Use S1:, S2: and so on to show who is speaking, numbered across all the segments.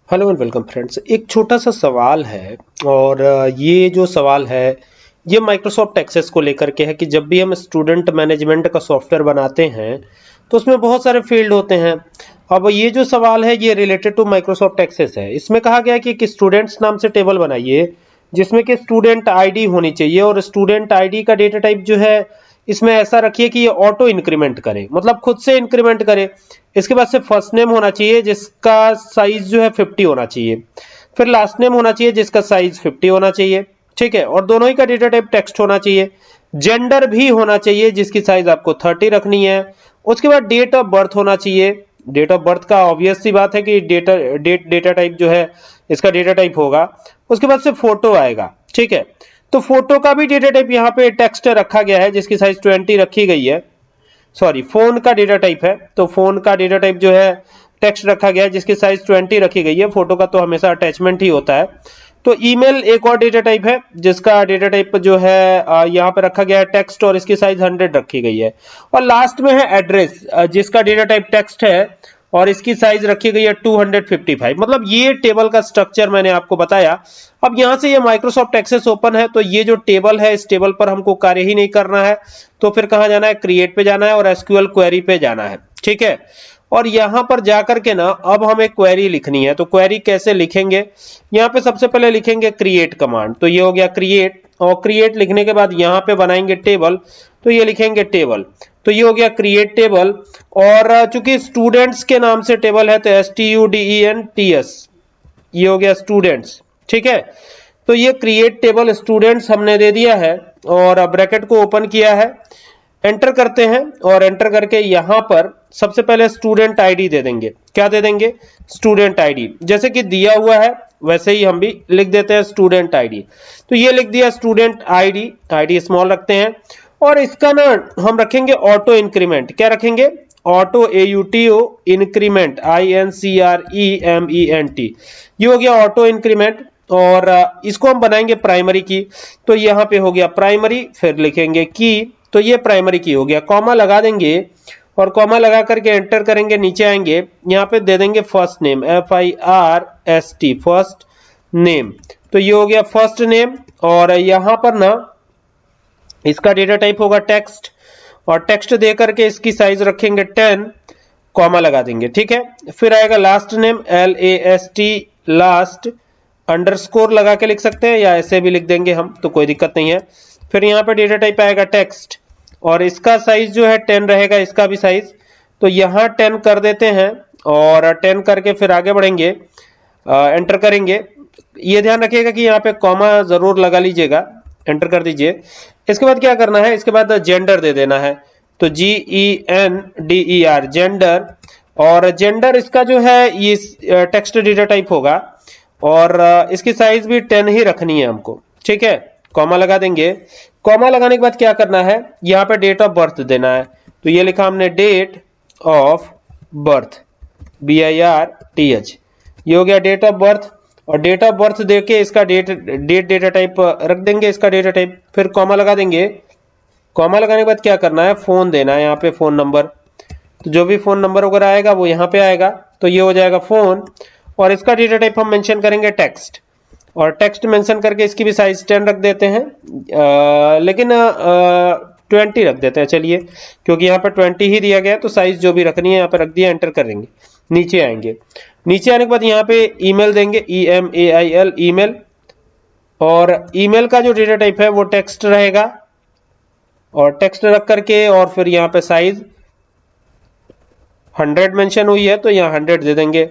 S1: Hello and welcome friends. एक छोटा सा सवाल है और ये जो सवाल है ये माइक्रोसॉफ्ट एक्सेस को लेकर के है कि जब भी हम स्टूडेंट मैनेजमेंट का सॉफ्टवेयर बनाते हैं तो उसमें बहुत सारे फील्ड होते हैं। अब ये जो सवाल है ये रिलेटेड टू माइक्रोसॉफ्ट एक्सेस है। इसमें कहा गया है कि एक स्टूडेंट्स नाम से टेबल बनाइए जिसमें कि स्टूडेंट आईडी होनी चाहिए और स्टूडेंट आईडी का डेटा टाइप जो है इसमें ऐसा रखिए कि ये ऑटो इंक्रीमेंट करे, मतलब खुद से इंक्रीमेंट करे। इसके बाद से फर्स्ट नेम होना चाहिए जिसका साइज जो है 50 होना चाहिए, फिर लास्ट नेम होना चाहिए जिसका साइज 50 होना चाहिए, ठीक है। और दोनों ही का डेटा टाइप टेक्स्ट होना चाहिए। जेंडर भी होना चाहिए जिसकी साइज आपको 30 रखनी है। उसके बाद डेट ऑफ बर्थ होना चाहिए। डेट ऑफ बर्थ का ऑब्वियस सी बात है कि डेटा टाइप जो है इसका डेटा टाइप होगा। उसके बाद से फोटो आएगा, ठीक है। तो फोटो का भी डेटा टाइप यहाँ पे टेक्स्ट रखा गया है जिसकी साइज 20 रखी गई है। सॉरी, फोन का डेटा टाइप है तो फोन का डेटा टाइप जो है टेक्स्ट रखा गया है जिसकी साइज 20 रखी गई है। फोटो का तो हमेशा अटैचमेंट ही होता है। तो ईमेल एक और डेटा टाइप है जिसका डेटा टाइप जो है यहाँ पे रखा गया है टेक्स्ट और इसकी साइज 100 रखी गई है। और लास्ट में है एड्रेस जिसका डेटा टाइप टेक्स्ट है और इसकी साइज रखी गई है 255। मतलब ये टेबल का स्ट्रक्चर मैंने आपको बताया। अब यहां से ये माइक्रोसॉफ्ट एक्सेस ओपन है तो ये जो टेबल है इस टेबल पर हमको कार्य ही नहीं करना है, तो फिर कहां जाना है, क्रिएट पे जाना है और एसक्यूएल क्वेरी पे जाना है, ठीक है। और यहां पर जाकर के ना अब हमें क्वेरी लिखनी है। तो क्वेरी कैसे लिखेंगे, यहाँ पे सबसे पहले लिखेंगे क्रिएट कमांड। तो ये हो गया क्रिएट, और क्रिएट लिखने के बाद यहाँ पे बनाएंगे टेबल, तो ये लिखेंगे टेबल। तो ये हो गया क्रिएट टेबल। और चूंकि स्टूडेंट्स के नाम से टेबल है तो STUDENTS, ये हो गया स्टूडेंट्स, ठीक है। तो ये क्रिएट टेबल स्टूडेंट्स हमने दे दिया है और ब्रैकेट को ओपन किया है। एंटर करते हैं और एंटर करके यहां पर सबसे पहले स्टूडेंट आईडी दे देंगे। क्या दे देंगे, स्टूडेंट आईडी। जैसे कि दिया हुआ है वैसे ही हम भी लिख देते हैं स्टूडेंट आईडी। तो ये लिख दिया स्टूडेंट आईडी, आईडी स्मॉल रखते हैं। और इसका ना हम रखेंगे ऑटो इंक्रीमेंट। क्या रखेंगे, ऑटो AUTO इंक्रीमेंट INCREMENT। ये हो गया ऑटो इंक्रीमेंट। और इसको हम बनाएंगे प्राइमरी की। तो यहाँ पे हो गया प्राइमरी, फिर लिखेंगे की, तो ये प्राइमरी की हो गया। कॉमा लगा देंगे और कॉमा लगा करके एंटर करेंगे, नीचे आएंगे, यहाँ पे दे देंगे first name FIRST, first name. तो ये हो गया फर्स्ट नेम। और यहाँ पर ना इसका डेटा टाइप होगा टेक्स्ट, और टेक्स्ट दे करके इसकी साइज रखेंगे 10, कॉमा लगा देंगे, ठीक है। फिर आएगा last name LAST, last underscore लगा के लिख सकते हैं या ऐसे भी लिख देंगे हम, तो कोई दिक्कत नहीं है। फिर यहाँ पे डेटा टाइप आएगा टेक्स्ट और इसका साइज जो है 10 रहेगा, इसका भी साइज। तो यहाँ 10 कर देते हैं और 10 करके फिर आगे बढ़ेंगे, एंटर करेंगे। ये ध्यान रखिएगा कि यहाँ पे कॉमा जरूर लगा लीजिएगा, एंटर कर दीजिए। इसके बाद क्या करना है, इसके बाद जेंडर दे देना है। तो GENDER, जेंडर। और जेंडर इसका जो है ये टेक्स्ट डेटा टाइप होगा और इसकी साइज भी 10 ही रखनी है हमको, ठीक है। कॉमा लगा देंगे। कॉमा लगाने के बाद क्या करना है, यहाँ पे डेट ऑफ बर्थ देना है। तो ये लिखा हमने डेट ऑफ बर्थ, BIRTH। ये हो गया डेट ऑफ बर्थ। और डेट ऑफ बर्थ देके इसका डेट डेटा टाइप रख देंगे, इसका डेटा टाइप। फिर कॉमा लगा देंगे। कॉमा लगाने के बाद क्या करना है, फोन देना है, यहाँ पे फोन नंबर। तो जो भी फोन नंबर वगैरह आएगा वो यहाँ पे आएगा, तो ये हो जाएगा फोन। और इसका डेटा टाइप हम मेंशन करेंगे टेक्स्ट, और टेक्स्ट मेंशन करके इसकी भी साइज 10 रख देते हैं, लेकिन 20 रख देते हैं, चलिए, क्योंकि यहाँ पर 20 ही दिया गया है। तो साइज जो भी रखनी है यहाँ पे रख दिया, एंटर कर देंगे। नीचे आएंगे, नीचे आने के बाद यहाँ पे ईमेल देंगे, EMAIL, ईमेल। और ईमेल का जो डेटा टाइप है वो टेक्स्ट रहेगा, और टेक्स्ट रख करके और फिर यहाँ पे साइज 100 मेंशन हुई है तो यहाँ 100 दे देंगे।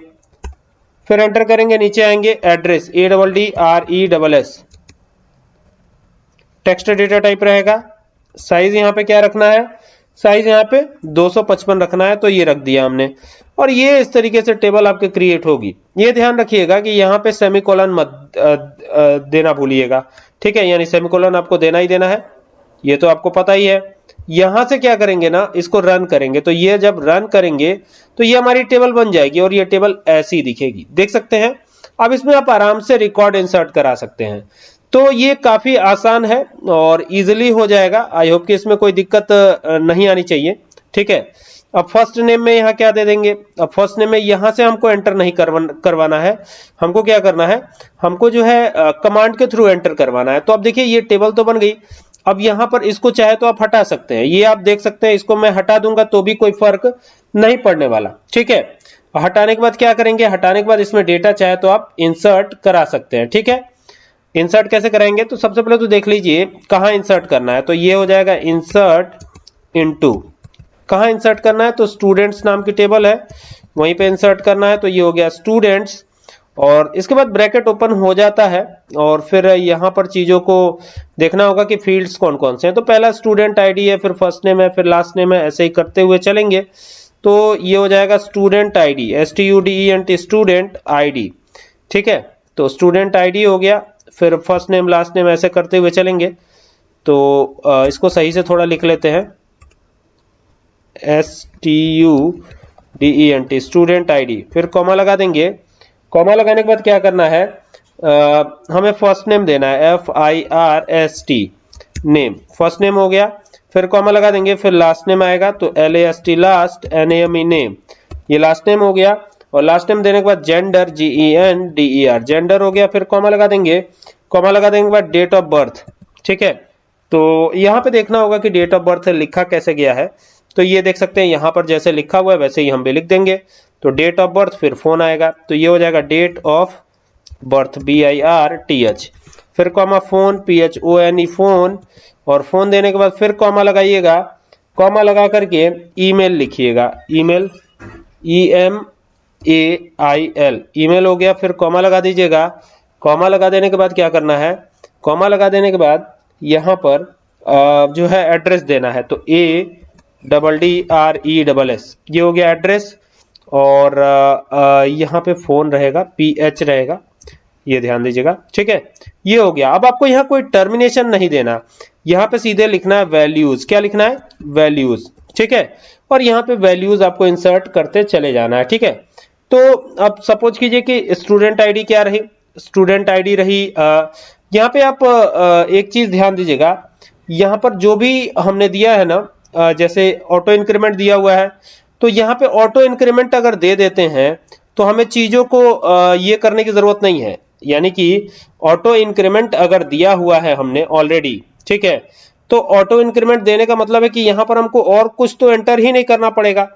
S1: फिर एंटर करेंगे, नीचे आएंगे, address ADDRESS, text data type रहेगा। साइज यहाँ पे क्या रखना है, साइज यहाँ पे 255 रखना है, तो ये रख दिया हमने। और ये इस तरीके से टेबल आपके क्रिएट होगी। ये ध्यान रखिएगा कि यहाँ पे सेमीकोलन मत देना भूलिएगा, ठीक है। यानी सेमीकोलन आपको देना ही देना है, ये तो आपको पता ही है। यहां से क्या करेंगे ना, इसको रन करेंगे। तो ये जब रन करेंगे तो ये हमारी टेबल बन जाएगी और ये टेबल ऐसी दिखेगी, देख सकते हैं। अब इसमें आप आराम से रिकॉर्ड इंसर्ट करा सकते हैं। तो ये काफी आसान है और इजीली हो जाएगा। आई होप कि इसमें कोई दिक्कत नहीं आनी चाहिए, ठीक है। अब फर्स्ट नेम में यहाँ क्या दे देंगे, अब फर्स्ट नेम में यहाँ से हमको एंटर नहीं करवाना है, हमको क्या करना है, हमको जो है कमांड के थ्रू एंटर करवाना है। तो अब देखिए ये टेबल तो बन गई, अब यहाँ पर इसको चाहे तो आप हटा सकते हैं, ये आप देख सकते हैं, इसको मैं हटा दूंगा तो भी कोई फर्क नहीं पड़ने वाला, ठीक है। हटाने के बाद क्या करेंगे, हटाने के बाद इसमें डेटा चाहे तो आप इंसर्ट करा सकते हैं, ठीक है। इंसर्ट कैसे कराएंगे, तो सबसे पहले तो देख लीजिए कहाँ इंसर्ट करना है, तो ये हो जाएगा इंसर्ट इनटू, कहाँ इंसर्ट करना है, तो स्टूडेंट्स नाम की टेबल है वहीं पे इंसर्ट करना है, तो ये हो गया स्टूडेंट्स, और इसके बाद ब्रैकेट ओपन हो जाता है, और फिर यहाँ पर चीजों को देखना होगा कि फील्ड्स कौन कौन से हैं, तो पहला स्टूडेंट आईडी है, फिर फर्स्ट नेम है, फिर लास्ट नेम है, ऐसे ही करते हुए चलेंगे। तो ये हो जाएगा student ID, STUDENT student ID, ठीक है। तो स्टूडेंट आईडी हो गया, फिर फर्स्ट नेम लास्ट नेम ऐसे करते हुए चलेंगे। तो इसको सही से थोड़ा लिख लेते हैं, STUDENT स्टूडेंट आईडी, फिर कॉमा लगा देंगे। कॉमा लगाने के बाद क्या करना है, हमें फर्स्ट नेम देना है, FIRST नेम, फर्स्ट नेम हो गया, फिर कॉमा लगा देंगे, फिर लास्ट नेम आएगा तो LAST लास्ट, NAME नेम, ये लास्ट नेम हो गया, और लास्ट नेम देने के बाद जेंडर, GENDER जेंडर हो गया, फिर कॉमा लगा देंगे, कॉमा लगा देने के बाद डेट ऑफ बर्थ, ठीक है। तो यहाँ पे देखना होगा कि डेट ऑफ बर्थ लिखा कैसे गया है, तो ये देख सकते हैं यहाँ पर जैसे लिखा हुआ है वैसे ही हम भी लिख देंगे। तो डेट ऑफ बर्थ, फिर फोन आएगा, तो ये हो जाएगा डेट ऑफ बर्थ, BIRTH, फिर कॉमा फोन, PHONE फोन, और फोन देने के बाद फिर कॉमा लगाइएगा, कॉमा लगा करके ईमेल लिखिएगा, ईमेल, EMAIL ईमेल हो गया, फिर कॉमा लगा दीजिएगा। कॉमा लगा देने के बाद क्या करना है, कॉमा लगा देने के बाद यहाँ पर जो है एड्रेस देना है, तो ADDRESS ये हो गया एड्रेस, और यहाँ पे फोन रहेगा, PH रहेगा, ये ध्यान दीजिएगा, ठीक है। ये हो गया। अब आपको यहाँ कोई टर्मिनेशन नहीं देना, यहाँ पे सीधे लिखना है वैल्यूज, क्या लिखना है, वैल्यूज, ठीक है। और यहाँ पे वैल्यूज आपको इंसर्ट करते चले जाना है, ठीक है। तो अब सपोज कीजिए कि स्टूडेंट आईडी क्या रही, स्टूडेंट आईडी रही, यहाँ पे आप एक चीज ध्यान दीजिएगा, यहाँ पर जो भी हमने दिया है ना, जैसे ऑटो इंक्रीमेंट दिया हुआ है, तो यहाँ पे ऑटो इंक्रीमेंट अगर दे देते हैं तो हमें चीजों को ये करने की जरूरत नहीं है, यानी कि ऑटो इंक्रीमेंट अगर दिया हुआ है हमने ऑलरेडी, ठीक है, तो ऑटो इंक्रीमेंट देने का मतलब है कि यहाँ पर हमको और कुछ तो एंटर ही नहीं करना पड़ेगा,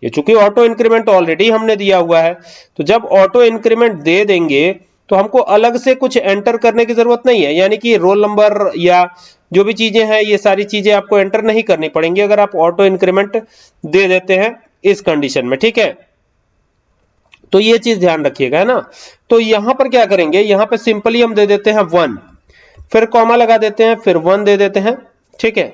S1: ये चूंकि ऑटो इंक्रीमेंट ऑलरेडी हमने दिया हुआ है। तो जब ऑटो इंक्रीमेंट दे देंगे तो हमको अलग से कुछ एंटर करने की जरूरत नहीं है, यानी कि रोल नंबर या जो भी चीजें हैं ये सारी चीजें आपको एंटर नहीं करनी पड़ेंगी अगर आप ऑटो इंक्रीमेंट दे देते हैं इस कंडीशन में, ठीक है। तो ये चीज ध्यान रखिएगा, है ना। तो यहां पर क्या करेंगे, यहां पे सिंपली हम दे देते हैं 1, फिर कॉमा लगा देते हैं, फिर 1 दे देते हैं, ठीक है,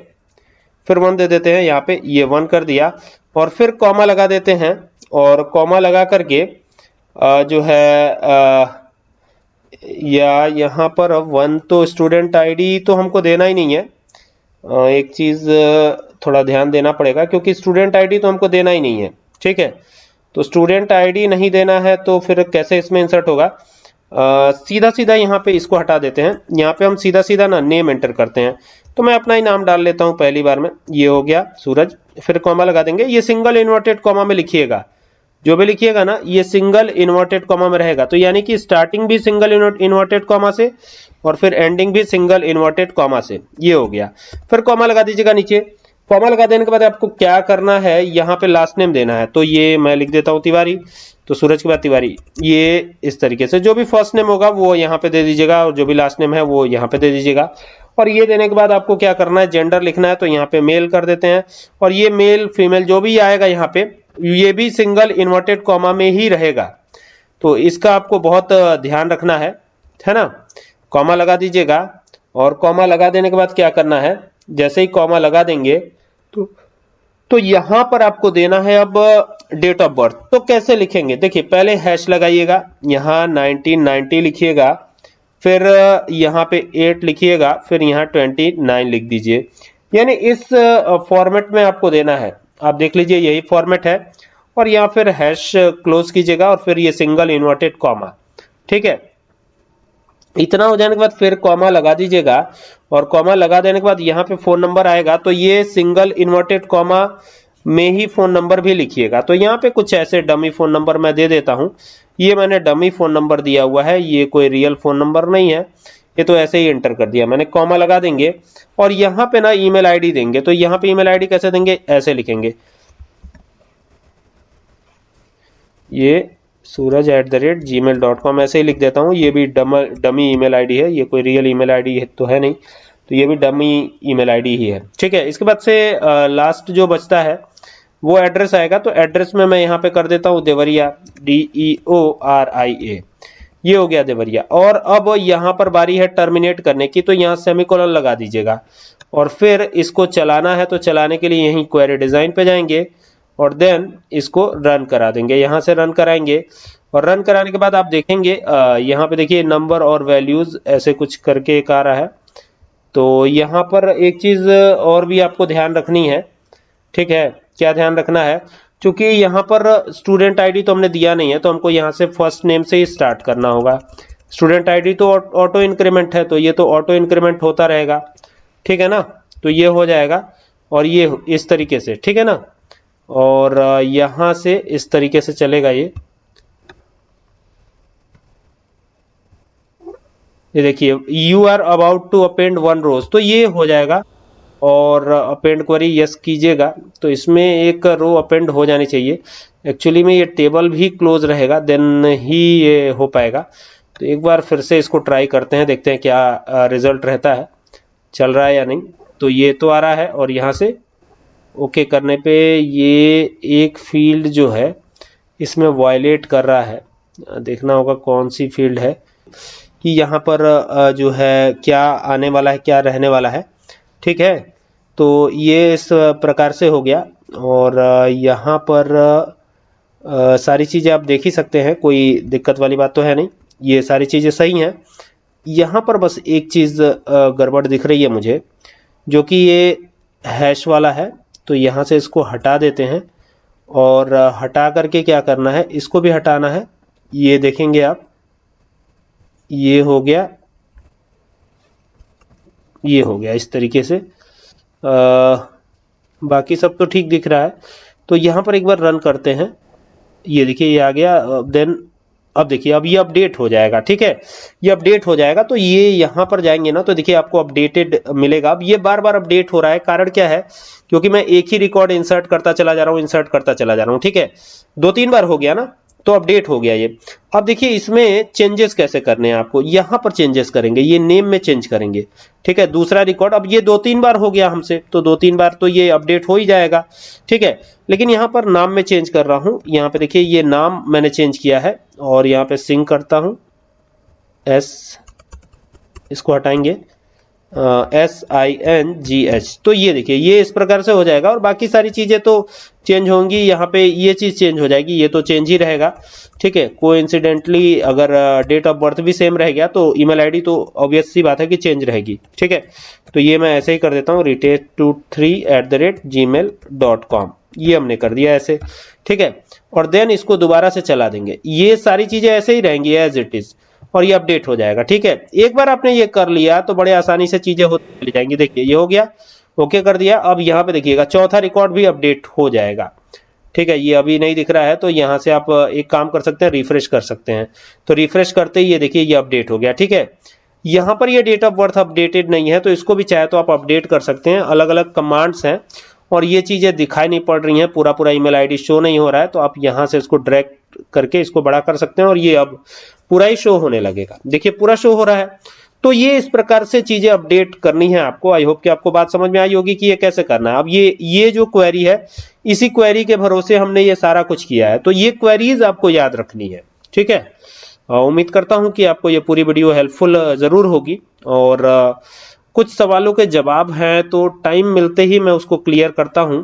S1: फिर 1 दे देते हैं, यहाँ पे ये 1 कर दिया, और फिर कॉमा लगा देते हैं, और कॉमा लगा करके जो है या यहाँ पर 1 तो स्टूडेंट आईडी तो हमको देना ही नहीं है, एक चीज थोड़ा ध्यान देना पड़ेगा, क्योंकि स्टूडेंट आईडी तो हमको देना ही नहीं है, ठीक है। तो स्टूडेंट आईडी नहीं देना है तो फिर कैसे इसमें इंसर्ट होगा, सीधा सीधा यहाँ पे इसको हटा देते हैं, यहाँ पे हम सीधा सीधा ना नेम एंटर करते हैं, तो मैं अपना ही नाम डाल लेता हूँ पहली बार में, ये हो गया सूरज, फिर कॉमा लगा देंगे, ये सिंगल इन्वर्टेड कॉमा में लिखिएगा, जो भी लिखिएगा ना ये सिंगल इन्वर्टेड कॉमा में रहेगा, तो यानी कि स्टार्टिंग भी सिंगल इन्वर्टेड कॉमा से और फिर एंडिंग भी सिंगल इन्वर्टेड कॉमा से, ये हो गया। फिर कॉमा लगा दीजिएगा नीचे, कॉमा लगा देने के बाद आपको क्या करना है, यहाँ पे लास्ट नेम देना है, तो ये मैं लिख देता हूँ तिवारी, तो सूरज के बाद तिवारी, ये इस तरीके से जो भी फर्स्ट नेम होगा वो यहाँ पे दे दीजिएगा, और जो भी लास्ट नेम है वो यहाँ पे दे दीजिएगा। और ये देने के बाद आपको क्या करना है, जेंडर लिखना है, तो यहाँ पे मेल कर देते हैं, और ये मेल फीमेल जो भी आएगा यहाँ पे ये भी सिंगल इन्वर्टेड कॉमा में ही रहेगा, तो इसका आपको बहुत ध्यान रखना है ना। कॉमा लगा दीजिएगा, और कॉमा लगा देने के बाद क्या करना है, जैसे ही कॉमा लगा देंगे तो यहां पर आपको देना है अब डेट ऑफ बर्थ। तो कैसे लिखेंगे, देखिए पहले हैश लगाइएगा, यहाँ 1990 लिखिएगा, फिर यहाँ पे 8 लिखिएगा, फिर यहाँ 29 लिख दीजिए, यानी इस फॉर्मेट में आपको देना है, आप देख लीजिए यही फॉर्मेट है, और यहाँ फिर हैश क्लोज कीजिएगा, और फिर ये सिंगल इन्वर्टेड कॉमा, ठीक है। इतना हो जाने के बाद फिर कॉमा लगा दीजिएगा, और कॉमा लगा देने के बाद यहाँ पे फोन नंबर आएगा, तो ये सिंगल इन्वर्टेड कॉमा में ही फ़ोन नंबर भी लिखिएगा। तो यहाँ पे कुछ ऐसे डमी फ़ोन नंबर मैं दे देता हूँ। ये मैंने डमी फ़ोन नंबर दिया हुआ है, ये कोई रियल फ़ोन नंबर नहीं है, ये तो ऐसे ही एंटर कर दिया मैंने। कॉमा लगा देंगे और यहाँ पे ना ईमेल आईडी देंगे। तो यहाँ पे ईमेल आईडी कैसे देंगे, ऐसे लिखेंगे, ये suraj@gmail.com ऐसे ही लिख देता हूँ। ये भी डमी ईमेल आईडी है, ये कोई रियल ईमेल आईडी तो है नहीं, तो ये भी डमी ईमेल आईडी ही है। ठीक है, इसके बाद से लास्ट जो बचता है वो एड्रेस आएगा। तो एड्रेस में मैं यहाँ पे कर देता हूँ देवरिया, DEORIA, ये हो गया देवरिया। और अब यहाँ पर बारी है टर्मिनेट करने की, तो यहाँ सेमीकोलन लगा दीजिएगा और फिर इसको चलाना है। तो चलाने के लिए यहीं क्वेरी डिजाइन पे जाएंगे और देन इसको रन करा देंगे, यहाँ से रन कराएंगे। और रन कराने के बाद आप देखेंगे यहाँ पे देखिए नंबर और वैल्यूज ऐसे कुछ करके एक आ रहा है। तो यहाँ पर एक चीज और भी आपको ध्यान रखनी है। ठीक है, क्या ध्यान रखना है, क्योंकि यहाँ पर स्टूडेंट आईडी तो हमने दिया नहीं है, तो हमको यहाँ से फर्स्ट नेम से ही स्टार्ट करना होगा। स्टूडेंट आईडी तो ऑटो इंक्रीमेंट है, तो ये तो ऑटो इंक्रीमेंट होता रहेगा। ठीक है ना, तो ये हो जाएगा और ये इस तरीके से, ठीक है ना। और यहाँ से इस तरीके से चलेगा ये देखिए you are about to append one rose, तो ये हो जाएगा। और अपेंड क्वेरी यस कीजिएगा, तो इसमें एक रो अपेंड हो जानी चाहिए। एक्चुअली में ये टेबल भी क्लोज रहेगा, देन ही ये हो पाएगा। तो एक बार फिर से इसको ट्राई करते हैं, देखते हैं क्या रिजल्ट रहता है, चल रहा है या नहीं। तो ये तो आ रहा है और यहाँ से ओके करने पे ये एक फील्ड जो है इसमें वायलेट कर रहा है। देखना होगा कौन सी फील्ड है, कि यहाँ पर जो है क्या आने वाला है, क्या रहने वाला है। ठीक है, तो ये इस प्रकार से हो गया। और यहाँ पर सारी चीज़ें आप देख ही सकते हैं, कोई दिक्कत वाली बात तो है नहीं, ये सारी चीज़ें सही हैं। यहाँ पर बस एक चीज़ गड़बड़ दिख रही है मुझे, जो कि ये हैश वाला है। तो यहाँ से इसको हटा देते हैं और हटा करके क्या करना है, इसको भी हटाना है। ये देखेंगे आप, ये हो गया, ये हो गया इस तरीके से। बाकी सब तो ठीक दिख रहा है। तो यहाँ पर एक बार रन करते हैं, ये देखिए ये आ गया। देन अब देखिए अब ये अपडेट हो जाएगा। ठीक है, ये अपडेट हो जाएगा। तो ये यहाँ पर जाएंगे ना, तो देखिए आपको अपडेटेड मिलेगा। अब ये बार बार अपडेट हो रहा है, कारण क्या है, क्योंकि मैं एक ही रिकॉर्ड इंसर्ट करता चला जा रहा हूँ, इंसर्ट करता चला जा रहा हूँ। ठीक है, 2-3 बार हो गया ना, तो अपडेट हो गया ये। अब देखिए इसमें चेंजेस कैसे करने हैं आपको, यहाँ पर चेंजेस करेंगे, ये नेम में चेंज करेंगे। ठीक है, दूसरा रिकॉर्ड, अब ये 2-3 बार हो गया हमसे, तो 2-3 बार तो ये अपडेट हो ही जाएगा। ठीक है, लेकिन यहाँ पर नाम में चेंज कर रहा हूँ। यहाँ पे देखिए ये नाम मैंने चेंज किया है और यहाँ पे सिंक करता हूँ एस, इसको हटाएंगे SINGH। तो ये देखिए ये इस प्रकार से हो जाएगा और बाकी सारी चीजें तो चेंज होंगी। यहाँ पे ये चीज चेंज हो जाएगी, ये तो चेंज ही रहेगा। ठीक है, कोइंसिडेंटली अगर डेट ऑफ बर्थ भी सेम रह गया तो ईमेल आईडी तो ऑब्वियस सी बात है कि चेंज रहेगी। ठीक है, तो ये मैं ऐसे ही कर देता हूँ, retest23@gmail.com, ये हमने कर दिया ऐसे। ठीक है, और देन इसको दोबारा से चला देंगे। ये सारी चीजें ऐसे ही रहेंगी एज इट इज और ये अपडेट हो जाएगा। ठीक है, एक बार आपने ये कर लिया तो बड़े आसानी से चीजें होती चली जाएंगी। देखिए ये हो गया, ओके कर दिया। अब यहाँ पे देखिएगा चौथा रिकॉर्ड भी अपडेट हो जाएगा। ठीक है, ये अभी नहीं दिख रहा है, तो यहाँ से आप एक काम कर सकते हैं, रिफ्रेश कर सकते हैं। तो रिफ्रेश करते ही ये देखिए ये अपडेट हो गया। ठीक है, यहाँ पर ये डेट ऑफ बर्थ अपडेटेड नहीं है, तो इसको भी चाहे तो आप अपडेट कर सकते हैं। अलग अलग कमांड्स हैं और ये चीजें दिखाई नहीं पड़ रही हैं, पूरा पूरा ईमेल आईडी शो नहीं हो रहा है, तो आप यहाँ से इसको ड्रैग करके इसको बड़ा कर सकते हैं और ये अब पूरा ही शो होने लगेगा। देखिए पूरा शो हो रहा है। तो ये इस प्रकार से चीजें अपडेट करनी है आपको। आई होप कि आपको बात समझ में आई होगी कि ये कैसे करना है। अब ये जो क्वेरी है, इसी क्वेरी के भरोसे हमने ये सारा कुछ किया है, तो ये क्वेरीज आपको याद रखनी है। ठीक है, उम्मीद करता हूं कि आपको ये पूरी वीडियो हेल्पफुल जरूर होगी। और कुछ सवालों के जवाब हैं तो टाइम मिलते ही मैं उसको क्लियर करता हूं।